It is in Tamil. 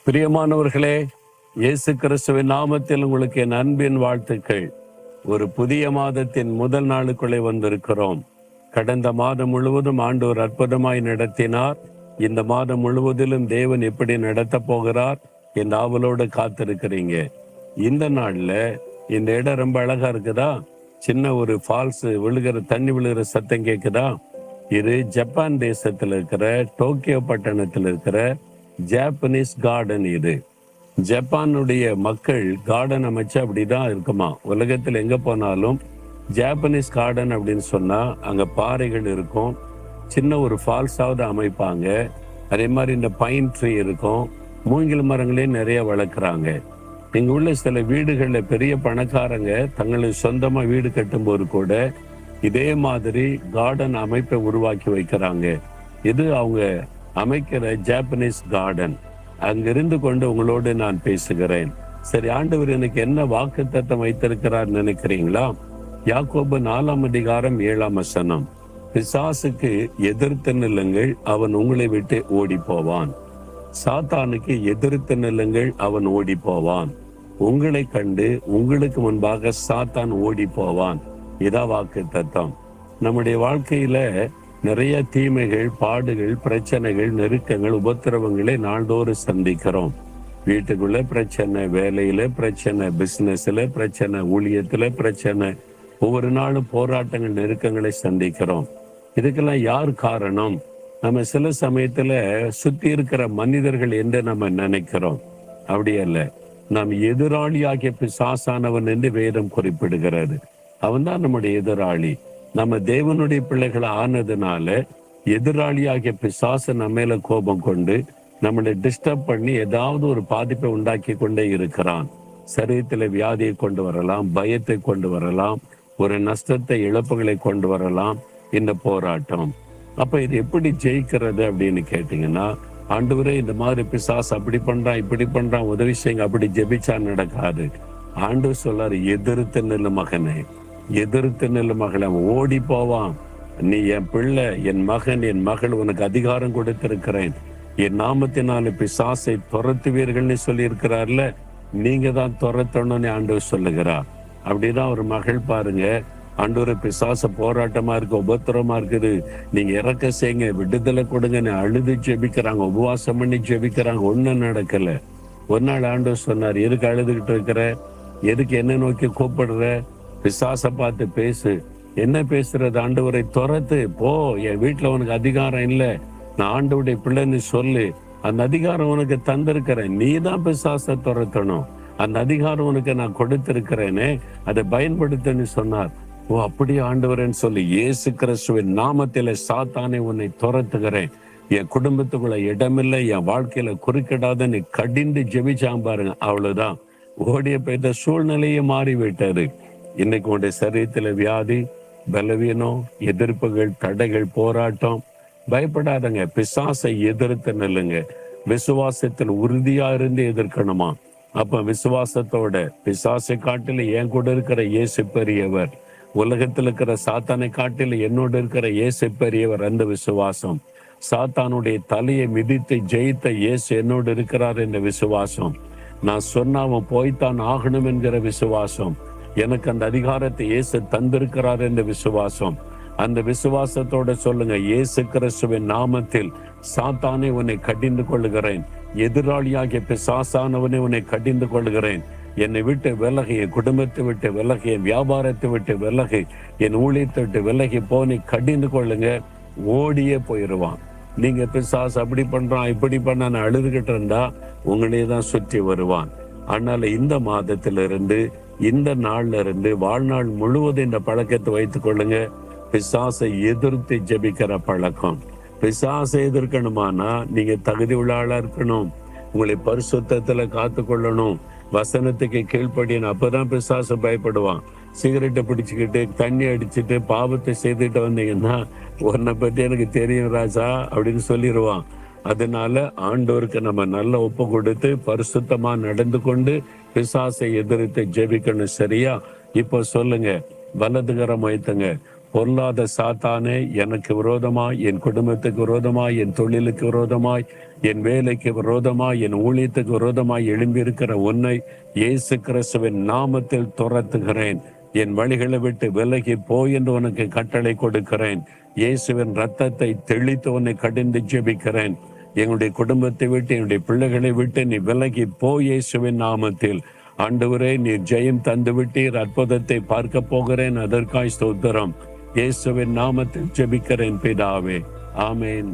பிரியமானவர்களே, இயேசு கிறிஸ்துவின் நாமத்தில் உங்களுக்கு என் அன்பின் வாழ்த்துக்கள். ஒரு புதிய மாதத்தின் முதல் நாளுக்குள்ளே வந்திருக்கிறோம். கடந்த மாதம் முழுவதும் ஆண்டவர் அற்புதமாய் நடத்தினார். இந்த மாதம் முழுவதிலும் தேவன் எப்படி நடத்த போகிறார் என்ற ஆவலோடு காத்திருக்கிறீங்க. இந்த நாள்ல இந்த இடம் ரொம்ப அழகா இருக்குதா? சின்ன ஒரு ஃபால்ஸ் விழுகிற தண்ணி விழுகிற சத்தம் கேட்குதா? இது ஜப்பான் தேசத்தில் இருக்கிற டோக்கியோ பட்டணத்தில் இருக்கிற ஜாப்பனீஸ் கார்டன். இது ஜப்பானுடைய மக்கள் கார்டன் அமைச்சு அப்படிதான் இருக்குமா. உலகத்தில் எங்க போனாலும் ஜாப்பனீஸ் கார்டன் அப்படின்னு சொன்னா அங்க பாறைகள் இருக்கும், சின்ன ஒரு ஃபால்ஸாவது அமைப்பாங்க. அதே மாதிரி இந்த பைன் ட்ரீ இருக்கும், மூங்கில் மரங்களையும் நிறைய வளர்க்குறாங்க. இங்க உள்ள சில வீடுகள்ல பெரிய பணக்காரங்க தங்களுக்கு சொந்தமா வீடு கட்டும்போது கூட இதே மாதிரி கார்டன் அமைப்பை உருவாக்கி வைக்கிறாங்க. இது அவங்க அமைக்கிற ஜாப்பனீஸ் கார்டன். அங்கிருந்து கொண்டு உங்களோடு நான் பேசுகிறேன். சரி, ஆண்டவர் எனக்கு என்ன வாக்குத்தத்தம் வைத்திருக்கிறார் நினைக்கிறீங்களா? யாக்கோபு 4:7 பிசாசுக்கு எதிர்த்து நில்லுங்கள், அவன் உங்களை விட்டு ஓடி போவான். சாத்தானுக்கு எதிர்த்து நில்லுங்கள், அவன் ஓடி போவான். உங்களை கண்டு உங்களுக்கு முன்பாக சாத்தான் ஓடி போவான். இதான் வாக்குத்தத்தம். நம்முடைய வாழ்க்கையில நிறைய தீமைகள், பாடுகள், பிரச்சனைகள், நெருக்கங்கள், உபத்திரவங்களை நாள்தோறும் சந்திக்கிறோம். வீட்டுக்குள்ள பிரச்சனை, வேலையில பிரச்சனை, பிசினஸ்ல பிரச்சனை, ஊழியத்துல பிரச்சனை, ஒவ்வொரு நாளும் போராட்டங்கள், நெருக்கங்களை சந்திக்கிறோம். இதுக்கெல்லாம் யார் காரணம்? நம்ம சில சமயத்துல சுத்தி இருக்கிற மனிதர்கள் என்று நம்ம நினைக்கிறோம். அப்படி அல்ல. நாம் எதிராளியாகிய பிசாசானவன் என்று வேதம் குறிப்பிடுகிறது. அவன் தான் நம்முடைய எதிராளி. நம்ம தேவனுடைய பிள்ளைகள் ஆனதுனால எதிராளியாகிய பிசாசு நம்ம மேல கோபம் கொண்டு நம்மளை டிஸ்டர்ப் பண்ணி ஏதாவது ஒரு பாதிப்பை உண்டாக்கி கொண்டே இருக்கிறான். சரீரத்துல வியாதியை கொண்டு வரலாம், பயத்தை கொண்டு வரலாம், ஒரு நஷ்டத்தை, இழப்புகளை கொண்டு வரலாம் இந்த போராட்டம். அப்ப இது எப்படி ஜெயிக்கிறது அப்படின்னு கேட்டீங்கன்னா, ஆண்டவரே இந்த மாதிரி பிசாசு அப்படி பண்றான், இப்படி பண்றான், உதவி செய்யுங்க, அப்படி ஜெபிச்சா நடக்காது. ஆண்டவர் சொல்லாரு, எதிர்த்து நில்லு மகனே, எதிர்த்து நில்லு மகளே, ஓடி போவான். நீ என் பிள்ளை, என் மகன், என் மகள், உனக்கு அதிகாரம் கொடுத்திருக்கிறேன். என் நாமத்தினால பிசாசை துரத்துவீர்கள்னு சொல்லி இருக்கிறார்ல, நீங்க தான் துரத்தணும்னு ஆண்டவர் சொல்லுகிறார். அப்படிதான் ஒரு மகள் பாருங்க, ஆண்டவர் பிசாச போராட்டமா இருக்கு, உபத்திரமா இருக்குது, நீங்க இறக்க செய்யுங்க, விடுதலை கொடுங்கன்னு அழுது ஜெபிக்கிறாங்க, உபவாசம் பண்ணி ஜெபிக்கிறாங்க, ஒண்ணும் நடக்கல. ஒரு நாள் ஆண்டவர் சொன்னார், எதுக்கு அழுதுகிட்டு இருக்கிற, எதுக்கு என்ன நோக்கி கூப்பிடுற, பிசாச பார்த்து பேசு. என்ன பேசுறது? ஆண்டவரை துரத்து போ, என் வீட்டுல உனக்கு அதிகாரம் இல்லை, நான் ஆண்டவருடைய பிள்ளைன்னு சொல்லு, அந்த அதிகாரம் உனக்கு தந்திருக்கிறேன், நீ தான் பிசாச துரத்தணும், அந்த அதிகாரம் உனக்கு நான் கொடுத்திருக்கிறேனே, அதை பயன்படுத்தன்னு சொன்னார். ஓ அப்படியே ஆண்டவரேன்னு சொல்லி, இயேசு கிறிஸ்துவின் நாமத்தில சாத்தானை உன்னை துரத்துகிறேன், என் குடும்பத்துக்குள்ள இடமில்லை, என் வாழ்க்கையில குறுக்கிடாத நீ கடிந்து ஜெபிச்சாம் பாருங்க. அவ்வளவுதான், ஓடிய போய்த்த சூழ்நிலையே மாறிவிட்டது. இன்னைக்கு உடைய சரீரத்துல வியாதி, பலவீனம், எதிர்ப்புகள், தடைகள், போராட்டம், பயப்படாதங்க. பிசாசை எதிர்த்து நில்லுங்க. விசுவாசத்தில் உறுதியா இருந்து எதிர்க்கணுமா? அப்ப விசுவாசத்தோட பிசாசை காட்டில என் கூட இருக்கிற இயேசு பெரியவர், உலகத்தில் இருக்கிற சாத்தானை காட்டில என்னோட இருக்கிற இயேசு பெரியவர். அந்த விசுவாசம், சாத்தானுடைய தலையை மிதித்து ஜெயித்த இயேசு என்னோடு இருக்கிறார் என்ற விசுவாசம், நான் சொன்ன அவன் போய்த்தான் ஆகணும் என்கிற விசுவாசம், எனக்கு அந்த அதிகாரத்தை இயேசு தந்திருக்கிறார் என்ற விசுவாசம். அந்த விசுவாசத்தோட சொல்லுங்க, இயேசு கிறிஸ்துவின் நாமத்தில் சாத்தானை உன்னை கடிந்து கொள்ளுகிறேன், எதிராளியாகிய பிசாசானவனை உன்னை கடிந்து கொள்ளுகிறேன், என்னை விட்டு விலகி, என் குடும்பத்தை விட்டு விலகி, என் வியாபாரத்தை விட்டு விலகி, என் ஊழியத்தை விட்டு விலகி போனை கடிந்து கொள்ளுங்க. ஓடியே போயிடுவான். நீங்க பிசாசு அப்படி பண்றான், இப்படி பண்ண அழுதுகிட்டு இருந்தா உங்களே தான் சுற்றி வருவான். அதனால இந்த மாதத்திலிருந்து, இந்த நாள்ல இருந்து வாழ்நாள் முழுவதும் இந்த பழக்கத்தை வைத்துக் கொள்ளுங்க. பிசாசை எதிர்த்து ஜெபிக்கிற பழக்கம். பிசாசை எதிர்க்கணுமானா நீங்க தகுதி உள்ள ஆளா இருக்கணும், உங்களை பரிசுத்தத்துல காத்து கொள்ளணும், வசனத்துக்கு கீழ்ப்படியணும். அப்பதான் பிசாசு பயப்படுவான். சிகரெட்டை பிடிச்சுக்கிட்டு, தண்ணி அடிச்சுட்டு, பாவத்தை செய்துட்டு வந்தீங்கன்னா, உன்னை பத்தி எனக்கு தெரியும் ராஜா அப்படின்னு சொல்லிடுவான். அதனால ஆண்டவருக்கு நம்ம நல்ல ஒப்பு கொடுத்து பரிசுத்தமா நடந்து கொண்டு பிசாசை எதிர்த்து ஜெபிக்கணும். சரியா? இப்போ சொல்லுங்க, வலதுகரம் வைத்துங்க, பொல்லாத சாத்தானே, எனக்கு விரோதமாய், என் குடும்பத்துக்கு விரோதமாய், என் தொழிலுக்கு விரோதமாய், என் வேலைக்கு விரோதமாய், என் ஊழியத்துக்கு விரோதமாய் எழும்பியிருக்கிற உன்னை இயேசு கிறிஸ்துவின் நாமத்தில் துரத்துகிறேன். என் வழிகளை விட்டு விலகி போய் என்று உனக்கு கட்டளை கொடுக்கிறேன். இயேசுவின் ரத்தத்தை தெளித்து உன்னை கடிந்து ஜெபிக்கிறேன். எங்களுடைய குடும்பத்தை விட்டு, என்னுடைய பிள்ளைகளை விட்டு நீ விலகி போய் இயேசுவின் நாமத்தில். ஆண்டவரே, நீர் ஜெயம் தந்து விட்டீர், அற்புதத்தை பார்க்க போகிறேன். அதற்காய் ஸ்தோத்திரம். இயேசுவின் நாமத்தில் ஜெபிக்கிறேன் பிதாவே. ஆமேன்.